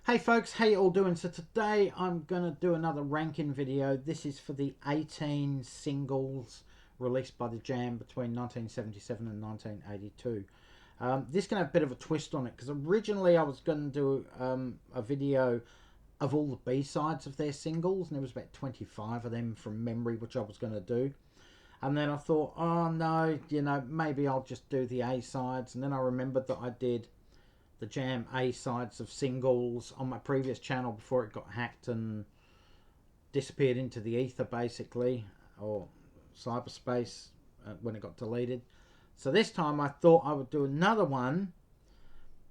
Hey folks, how you all doing? So today I'm going to do another ranking video. This is for the 18 singles released by the Jam between 1977 and 1982. This is going to have a bit of a twist on it because originally I was going to do a video of all the B-sides of their singles, and there was about 25 of them from memory, which I was going to do. And then I thought, oh no, maybe I'll just do the A-sides. And then I remembered that I did the Jam A-sides of singles on my previous channel before it got hacked and disappeared into the ether, basically, or cyberspace when it got deleted. So this time I thought I would do another one,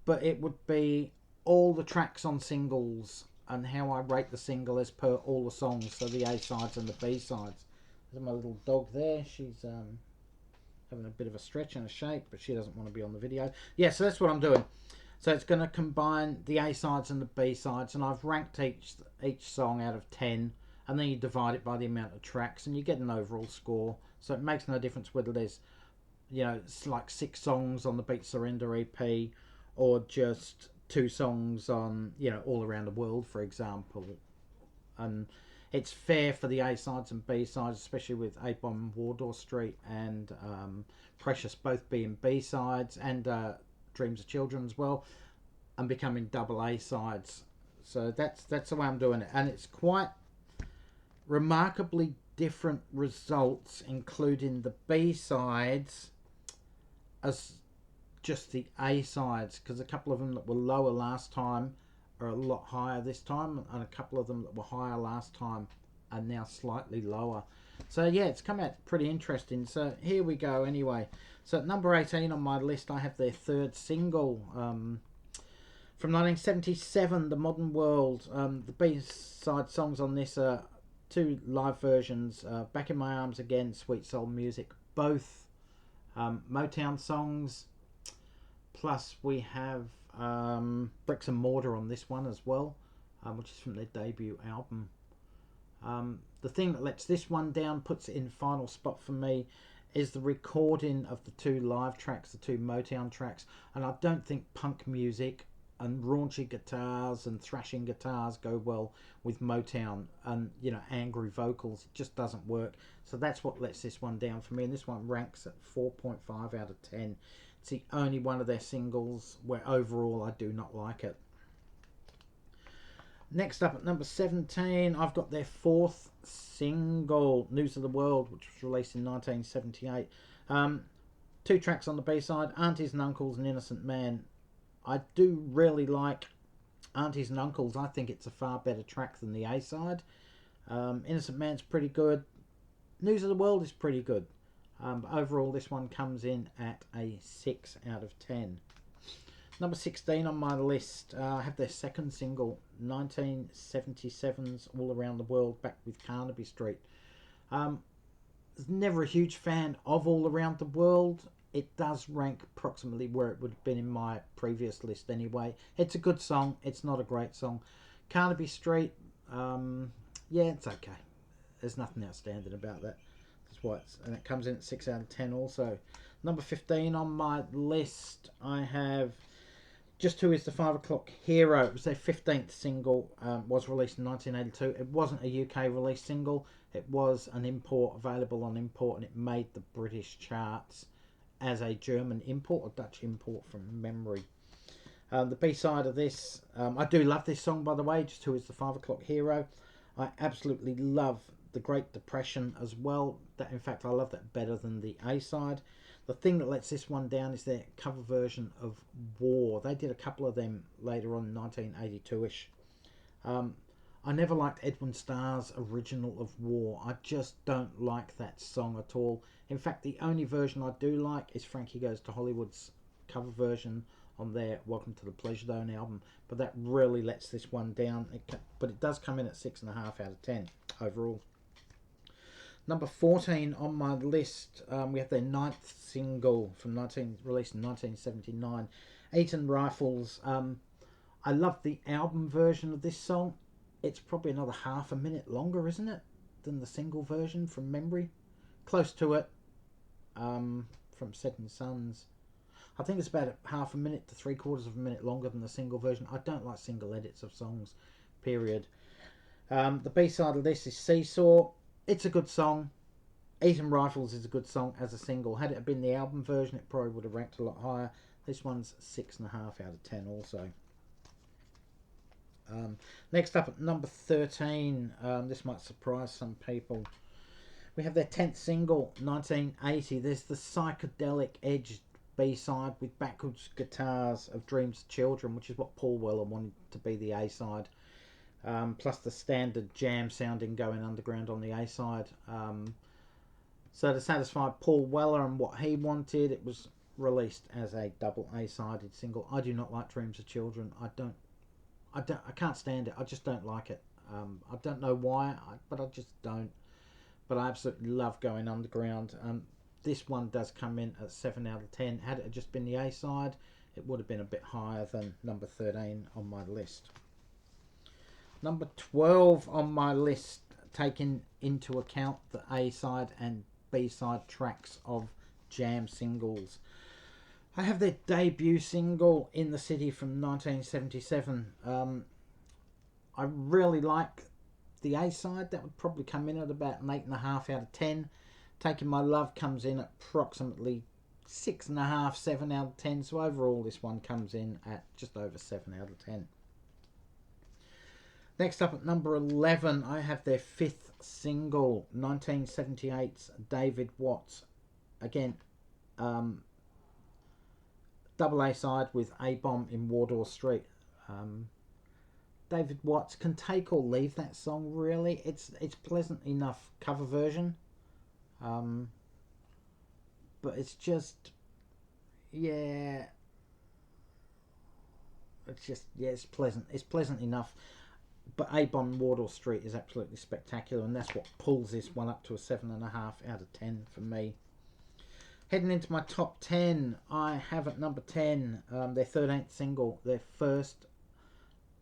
but it would be all the tracks on singles and how I rate the single as per all the songs, so the A-sides and the B-sides. There's my little dog there. She's having a bit of a stretch and a shake, but she doesn't want to be on the video. Yeah, so that's what I'm doing. So it's going to combine the A-sides and the B-sides, and I've ranked each song out of 10, and then you divide it by the amount of tracks, and you get an overall score. So it makes no difference whether there's, it's like 6 songs on the Beat Surrender EP, or just 2 songs on, All Around the World, for example. And it's fair for the A-sides and B-sides, especially with 8-Bomb Wardour Street and Precious both being B-sides, and Dreams of Children as well, and becoming double A sides. So that's the way I'm doing it, and it's quite remarkably different results, including the B sides as just the A sides, because a couple of them that were lower last time are a lot higher this time, and a couple of them that were higher last time are now slightly lower. So yeah, it's come out pretty interesting. So here we go anyway. So at number 18 on my list, I have their third single from 1977, The Modern World. The B-side songs on this are 2 live versions, Back in My Arms Again, Sweet Soul Music, both Motown songs. Plus we have Bricks and Mortar on this one as well, which is from their debut album. The thing that lets this one down, puts it in final spot for me, is the recording of the 2 live tracks, the 2 Motown tracks. And I don't think punk music and raunchy guitars and thrashing guitars go well with Motown, and angry vocals. It just doesn't work. So that's what lets this one down for me, and this one ranks at 4.5 out of 10. It's the only one of their singles where overall I do not like it. Next up at number 17, I've got their 4th single, News of the World, which was released in 1978. 2 tracks on the B-side, Aunties and Uncles and Innocent Man. I do really like Aunties and Uncles. I think it's a far better track than the A-side. Innocent Man's pretty good. News of the World is pretty good. But overall, this one comes in at a 6 out of 10. Number 16 on my list, I have their second single, 1977's All Around the World, back with Carnaby Street. I was never a huge fan of All Around the World. It does rank approximately where it would have been in my previous list anyway. It's a good song. It's not a great song. Carnaby Street, yeah, it's okay. There's nothing outstanding about that. That's why and it comes in at 6 out of 10 also. Number 15 on my list, I have Just Who Is the 5 O'Clock Hero. It was their 15th single, was released in 1982. It wasn't a UK release single. It was an import, available on import, and it made the British charts as a German import or Dutch import from memory. The B-side of this, I do love this song, by the way, Just Who Is the 5 O'Clock Hero. I absolutely love the Great Depression as well. That, in fact, I love that better than the A-side. The thing that lets this one down is their cover version of War. They did a couple of them later on, 1982-ish. I never liked Edwin Starr's original of War. I just don't like that song at all. In fact, the only version I do like is Frankie Goes to Hollywood's cover version on their Welcome to the Pleasure Zone album. But that really lets this one down. But it does come in at 6.5 out of 10 overall. Number 14 on my list, we have their 9th single from released in 1979, Eton Rifles. I love the album version of this song. It's probably another half a minute longer, isn't it, than the single version from memory? Close to it. From Setting Suns. I think it's about half a minute to 3/4 of a minute longer than the single version. I don't like single edits of songs, period. The B-side of this is Seesaw. It's a good song. Eating Rifles is a good song as a single. Had it been the album version, it probably would have ranked a lot higher. This one's 6.5 out of 10 also. Next up at number 13, this might surprise some people. We have their 10th single, 1980. There's the psychedelic edged B-side with backwards guitars of Dreams of Children, which is what Paul Weller wanted to be the A-side. Plus the standard jam sounding Going Underground on the A-side. So to satisfy Paul Weller and what he wanted, it was released as a double A-sided single. I do not like Dreams of Children. I can't stand it. I just don't like it. I don't know why, but I just don't. But I absolutely love Going Underground. This one does come in at 7 out of 10. Had it just been the A-side, it would have been a bit higher than number 13 on my list. Number 12 on my list, taking into account the A-side and B-side tracks of jam singles. I have their debut single, In the City, from 1977. I really like the A-side. That would probably come in at about an 8.5 out of 10. Taking My Love comes in at approximately 6.5, 7 out of 10. So overall this one comes in at just over 7 out of 10. Next up at number 11, I have their 5th single, 1978's David Watts. Again, double A-side with A-Bomb in Wardour Street. David Watts can take or leave that song, really. It's pleasant enough cover version. But it's just, yeah, it's pleasant. It's pleasant enough. But A-Bomb Wardour Street is absolutely spectacular, and that's what pulls this one up to a 7.5 out of 10 for me. Heading into my top 10, I have at number 10 their 13th single, their first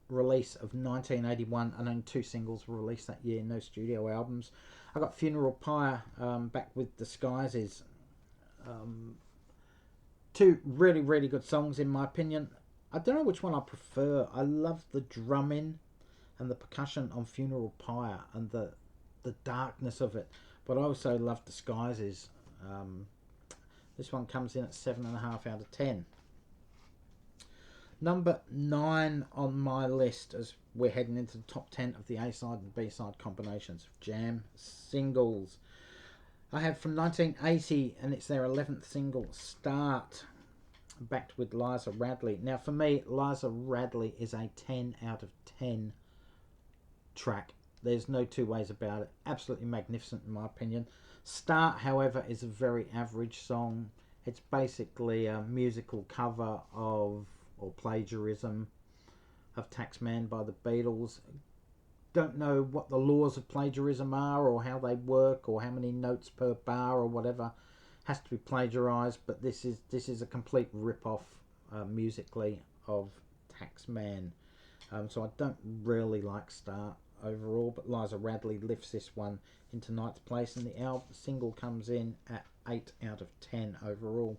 release of 1981, and only 2 singles were released that year, no studio albums. I got Funeral Pyre, back with Disguises. 2 really, really good songs in my opinion. I don't know which one I prefer. I love the drumming and the percussion on Funeral Pyre and the darkness of it, but I also love Disguises. This one comes in at 7.5 out of 10. Number 9 on my list, as we're heading into the top 10 of the A-side and B-side combinations of jam singles. I have from 1980, and it's their 11th single, Start, backed with Liza Radley. Now for me, Liza Radley is a 10 out of 10 track. There's no two ways about it. Absolutely magnificent in my opinion. Start, however, is a very average song. It's basically a musical cover of, or plagiarism of, Taxman by the Beatles. Don't know what the laws of plagiarism are, or how they work, or how many notes per bar or whatever has to be plagiarized, but this is a complete rip-off musically of Taxman. So I don't really like Start overall, but Liza Radley lifts this one into 9th place, and the single comes in at 8 out of 10 overall.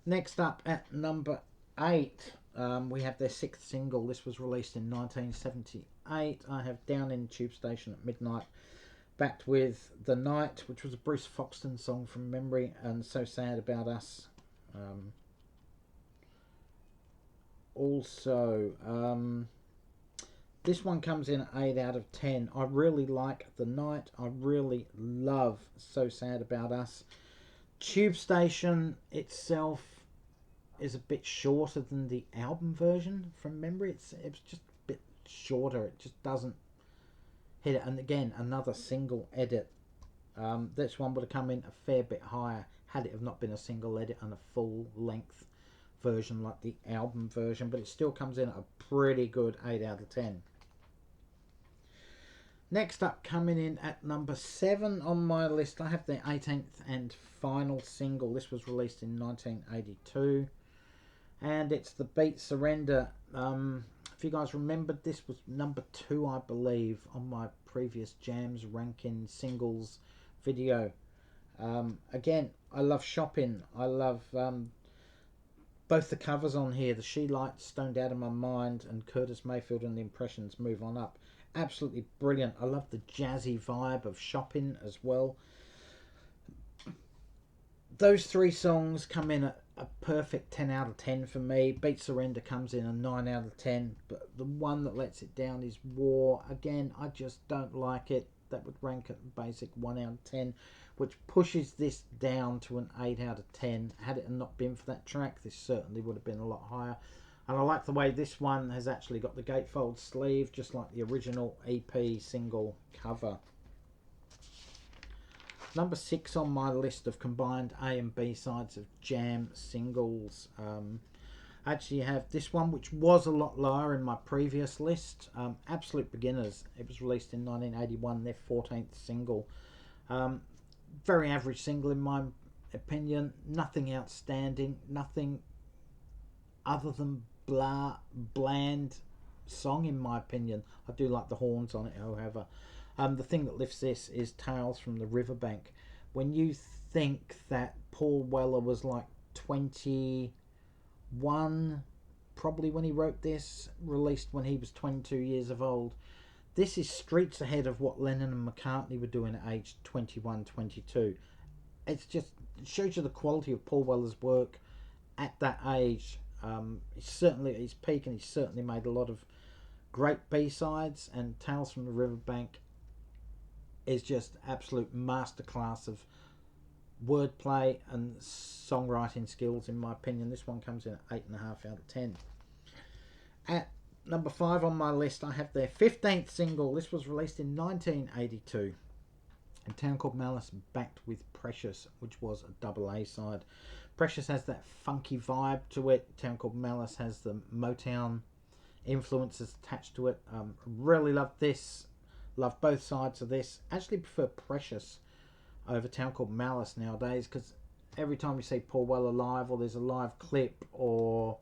Next up at number 8, we have their 6th single. This was released in 1978. I have Down in Tube Station at Midnight, backed with The Night, which was a Bruce Foxton song from memory, and So Sad About Us. This one comes in at 8 out of 10. I really like The Night. I really love So Sad About Us. Tube Station itself is a bit shorter than the album version from memory. It's just a bit shorter. It just doesn't hit it. And again, another single edit. This one would have come in a fair bit higher had it have not been a single edit and a full length version like the album version, but it still comes in at a pretty good 8 out of 10. Next up, coming in at number 7 on my list, I have the 18th and final single. This was released in 1982, and it's The Beat Surrender. If you guys remembered, this was number 2, I believe, on my previous Jams ranking singles video. Again, I love Shopping. I love both the covers on here. The She Lights, Stoned Out of My Mind, and Curtis Mayfield and the Impressions, Move On Up. Absolutely brilliant. I love the jazzy vibe of Shopping as well. Those three songs come in at a perfect 10 out of 10 for me. Beat Surrender comes in a 9 out of 10. But the one that lets it down is War. Again, I just don't like it. That would rank at a basic 1 out of 10, which pushes this down to an 8 out of 10. Had it not been for that track, this certainly would have been a lot higher. And I like the way this one has actually got the gatefold sleeve, just like the original EP single cover. Number 6 on my list of combined A and B sides of Jam singles. I actually have this one, which was a lot lower in my previous list. Absolute Beginners. It was released in 1981, their 14th single. Very average single in my opinion. Nothing outstanding. Nothing other than bland song in my opinion. I do like the horns on it, however. The thing that lifts this is Tales from the Riverbank. When you think that Paul Weller was like 21 probably when he wrote this, released when he was 22 years of old, this is streets ahead of what Lennon and McCartney were doing at age 21, 22. It's just, it shows you the quality of Paul Weller's work at that age. He's certainly at his peak, and he's certainly made a lot of great B-sides, and Tales from the Riverbank is just absolute masterclass of wordplay and songwriting skills in my opinion. This one comes in at 8.5 out of 10. At number 5 on my list, I have their 15th single. This was released in 1982. A Town Called Malice backed with Precious, which was a double A side. Precious has that funky vibe to it. Town Called Malice has the Motown influences attached to it. Really love this. Love both sides of this. Actually prefer Precious over Town Called Malice nowadays, because every time you see Paul Weller live, or there's a live clip, or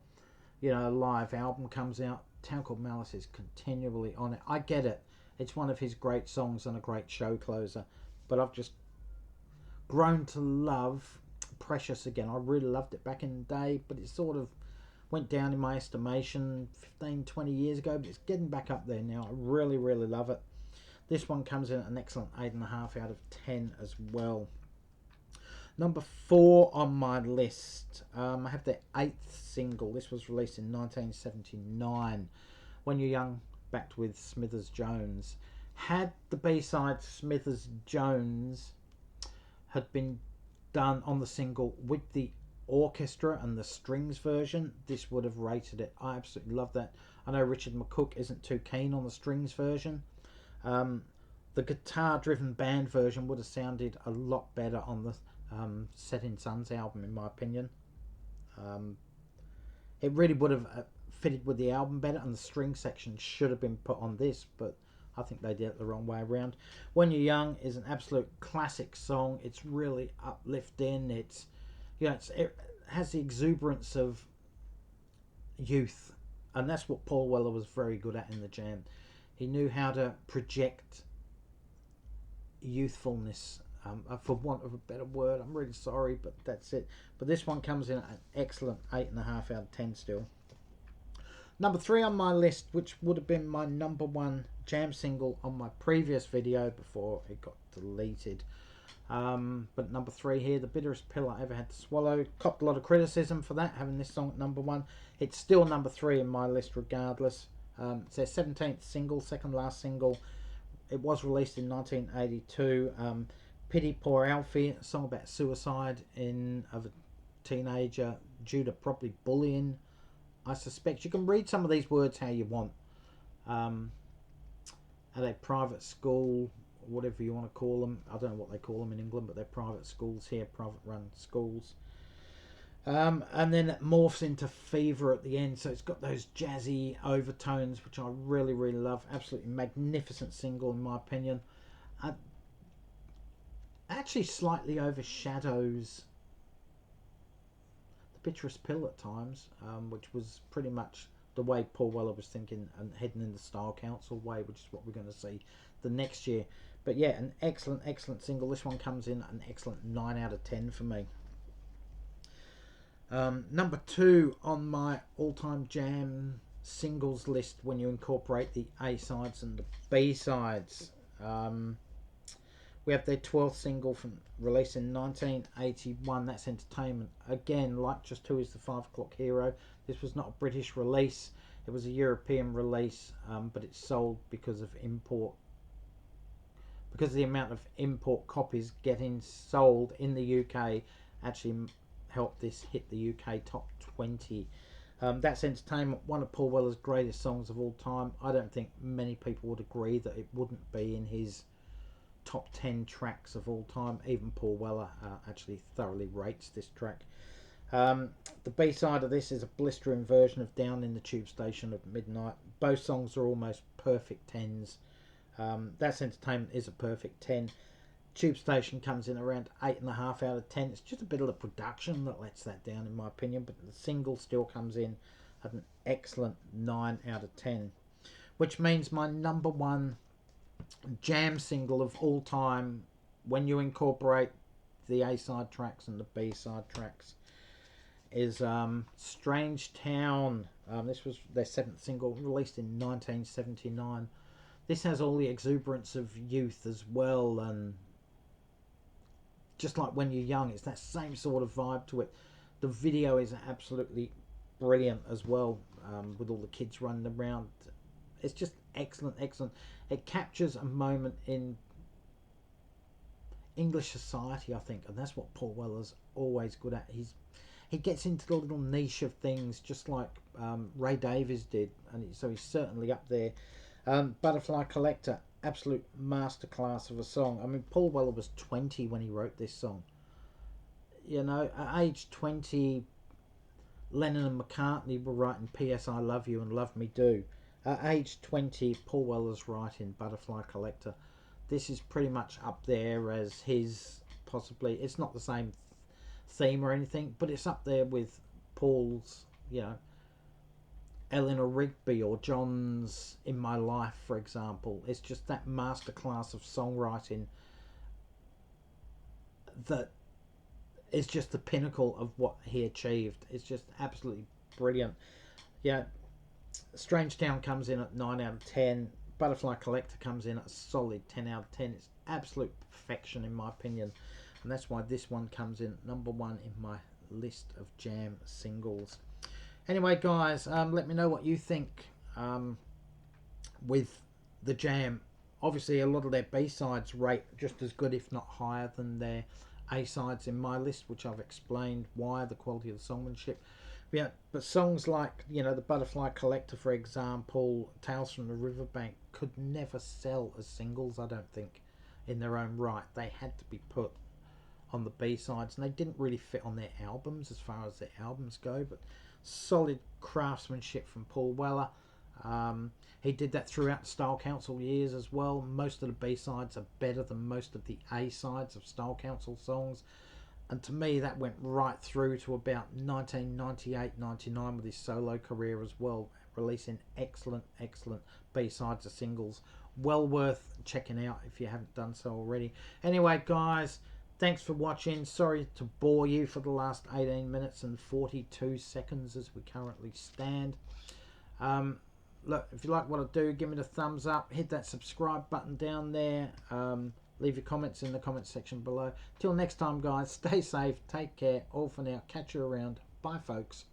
you know, a live album comes out, Town Called Malice is continually on it. I get it. It's one of his great songs and a great show closer. But I've just grown to love Precious again. I really loved it back in the day, but it sort of went down in my estimation 15, 20 years ago, but it's getting back up there now. I really, really love it. This one comes in at an excellent 8.5 out of 10 as well. Number 4 on my list, I have their 8th single. This was released in 1979. When You're Young, backed with Smithers Jones. Had the B-side Smithers Jones had been done on the single with the orchestra and the strings version, this would have rated it. I absolutely love that. I know Richard McCook isn't too keen on the strings version. The guitar-driven band version would have sounded a lot better on the Setting Suns album, in my opinion. It really would have fitted with the album better, and the string section should have been put on this, but I think they did it the wrong way around. When You're Young is an absolute classic song. It's really uplifting. It's, you know, it has the exuberance of youth, and that's what Paul Weller was very good at in the Jam. He knew how to project youthfulness, for want of a better word. I'm really sorry, but that's it. But this one comes in at an excellent 8.5 out of 10 still. Number 3 on my list, which would have been my number 1 Jam single on my previous video before it got deleted. But number 3 here, The Bitterest Pill I Ever Had to Swallow. Copped a lot of criticism for that, having this song at number 1. It's still number 3 in my list regardless. It's their 17th single, second last single. It was released in 1982. Pity Poor Alfie, a song about suicide of a teenager due to probably bullying, I suspect. You can read some of these words how you want. At a private school, whatever you want to call them. I don't know what they call them in England, but they're private schools here, private run schools. And then it morphs into Fever at the end, so it's got those jazzy overtones, which I really, really love. Absolutely magnificent single in my opinion. Actually slightly overshadows The Bitterest Pill at times, which was pretty much the way Paul Weller was thinking and heading in the Style Council way, which is what we're going to see the next year. But yeah, an excellent, excellent single. This one comes in an excellent 9 out of 10 for me. Number 2 on my all-time Jam singles list when you incorporate the A-sides and the B-sides. We have their 12th single from released in 1981. That's Entertainment. Again, like Just Who Is the 5 O'Clock Hero, this was not a British release. It was a European release, but it sold because of import. Because of the amount of import copies getting sold in the UK actually helped this hit the UK top 20. That's Entertainment, one of Paul Weller's greatest songs of all time. I don't think many people would agree that it wouldn't be in his top 10 tracks of all time. Even Paul Weller actually thoroughly rates this track. The B-side of this is a blistering version of Down in the Tube Station at Midnight. Both songs are almost perfect 10s. That's Entertainment is a perfect 10. Tube Station comes in around 8.5 out of 10. It's just a bit of the production that lets that down in my opinion, but the single still comes in at an excellent 9 out of 10. Which means my number 1 Jam single of all time, when you incorporate the A-side tracks and the B-side tracks, is Strange Town. This was their 7th single, released in 1979. This has all the exuberance of youth as well, and just like When You're Young, it's that same sort of vibe to it. The video is absolutely brilliant as well, with all the kids running around. It's just excellent. It captures a moment in English society, I think, and that's what Paul Weller's always good at. He gets into the little niche of things, just like Ray Davies did, and so he's certainly up there. Butterfly Collector, absolute masterclass of a song. I mean, Paul Weller was 20 when he wrote this song. You know, at age 20, Lennon and McCartney were writing P.S. I Love You and Love Me Do. At age 20, Paul Weller's writing Butterfly Collector. This is pretty much up there as his, possibly, it's not the same theme or anything, but it's up there with Paul's, you know, Eleanor Rigby or John's In My Life, for example. It's just that masterclass of songwriting that is just the pinnacle of what he achieved. It's just absolutely brilliant. Yeah, Strange Town comes in at 9 out of 10. Butterfly Collector comes in at a solid 10 out of 10. It's absolute perfection in my opinion, and that's why this one comes in number 1 in my list of Jam singles. Anyway, guys, let me know what you think with the Jam. Obviously, a lot of their B-sides rate just as good, if not higher, than their A-sides in my list, which I've explained why, the quality of the songmanship. Yeah, but songs like, you know, the Butterfly Collector, for example, Tales from the Riverbank, could never sell as singles, I don't think, in their own right. They had to be put on the B-sides, and they didn't really fit on their albums as far as their albums go, but solid craftsmanship from Paul Weller. He did that throughout the Style Council years as well. Most of the B-sides are better than most of the A-sides of Style Council songs, and to me that went right through to about 1998-99 with his solo career as well, releasing excellent B-sides of singles. Well worth checking out if you haven't done so already. Anyway, guys, thanks for watching. Sorry to bore you for the last 18 minutes and 42 seconds as we currently stand. Look, if you like what I do, give me the thumbs up. Hit that subscribe button down there. Leave your comments in the comments section below. Till next time, guys, stay safe. Take care. All for now. Catch you around. Bye, folks.